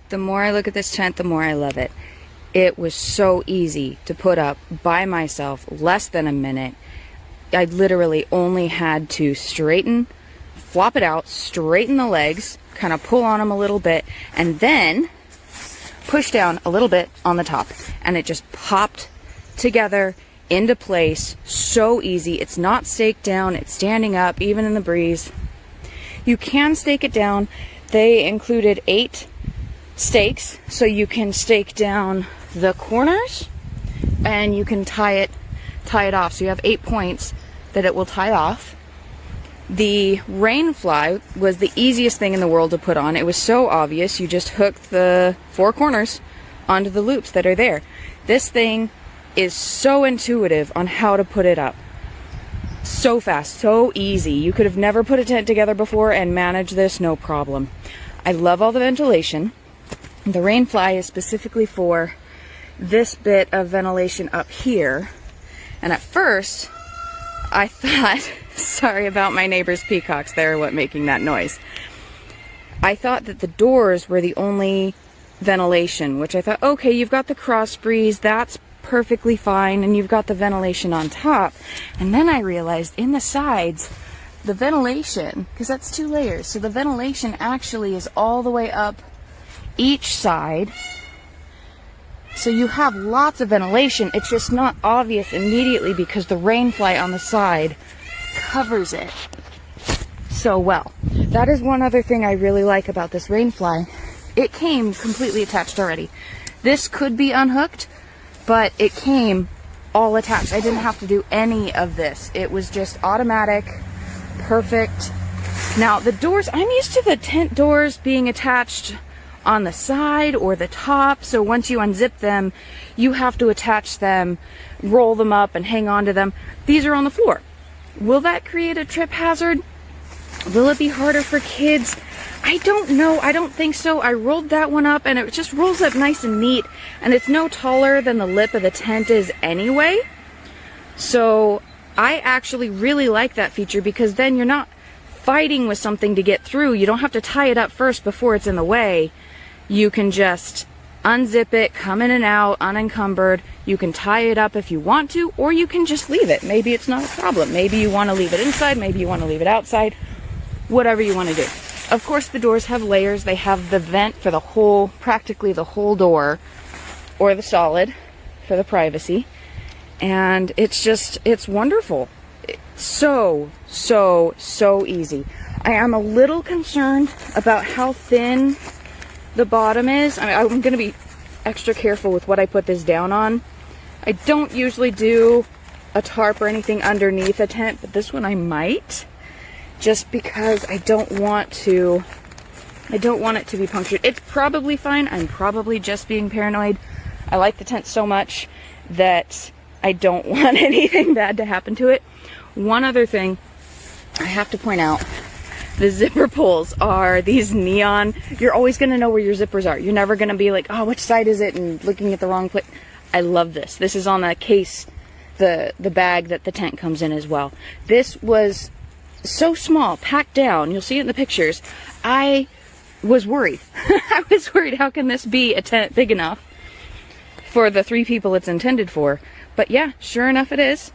The more I look at this tent, the more I love it. It was so easy to put up by myself, less than a minute. I literally only had to flop it out, straighten the legs, kind of pull on them a little bit, and then push down a little bit on the top. And it just popped together into place. So easy. It's not staked down. It's standing up, even in the breeze. You can stake it down. They included 8 stakes, so you can stake down the corners and you can tie it off. So you have 8 points that it will tie off. The Rainfl was the easiest thing in the world to put on. It was so obvious. You just hook the 4 corners onto the loops that are there. This thing is so intuitive on how to put it up. So fast, so easy. You could have never put a tent together before and managed this no problem. I love all the ventilation. The Rainfl is specifically for this bit of ventilation up here. And at first, I thought, sorry about my neighbor's peacocks, they're what making that noise. I thought that the doors were the only ventilation, which I thought, okay, you've got the cross breeze, that's perfectly fine, and you've got the ventilation on top. And then I realized in the sides, the ventilation, because that's 2 layers, so the ventilation actually is all the way up each side. So you have lots of ventilation. It's just not obvious immediately because the Rainfl on the side covers it so well. That is one other thing I really like about this Rainfl. It came completely attached already. This could be unhooked, but it came all attached. I didn't have to do any of this. It was just automatic, perfect. Now the doors, I'm used to the tent doors being attached on the side or the top, so once you unzip them, you have to attach them, roll them up, and hang on to them. These are on the floor. Will that create a trip hazard? Will it be harder for kids? I don't know. I don't think so. I rolled that one up and it just rolls up nice and neat, and it's no taller than the lip of the tent is anyway. So I actually really like that feature because then you're not fighting with something to get through. You don't have to tie it up first before it's in the way. You can just unzip it, come in and out, unencumbered. You can tie it up if you want to, or you can just leave it. Maybe it's not a problem. Maybe you want to leave it inside, maybe you want to leave it outside, whatever you want to do. Of course, the doors have layers. They have the vent for the whole, practically the whole door, or the solid for the privacy. And it's just, it's wonderful. It's so easy. I am a little concerned about how thin the bottom is. I mean, I'm going to be extra careful with what I put this down on. I don't usually do a tarp or anything underneath a tent, but this one I might, just because I don't want it to be punctured. It's probably fine. I'm probably just being paranoid. I like the tent so much that I don't want anything bad to happen to it. One other thing I have to point out, the zipper pulls are these neon. You're always going to know where your zippers are. You're never going to be like, oh, which side is it, and looking at the wrong place. I love this. This is on the case, the bag that the tent comes in as well. This was so small, packed down. You'll see it in the pictures. I was worried. I was worried, how can this be a tent big enough for the 3 people it's intended for? But yeah, sure enough it is.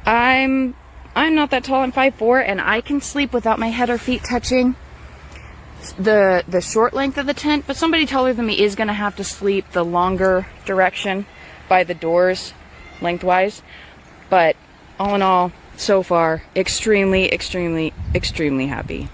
I'm not that tall. I'm 5'4", and I can sleep without my head or feet touching the short length of the tent, but somebody taller than me is going to have to sleep the longer direction by the doors lengthwise. But all in all, so far, extremely happy.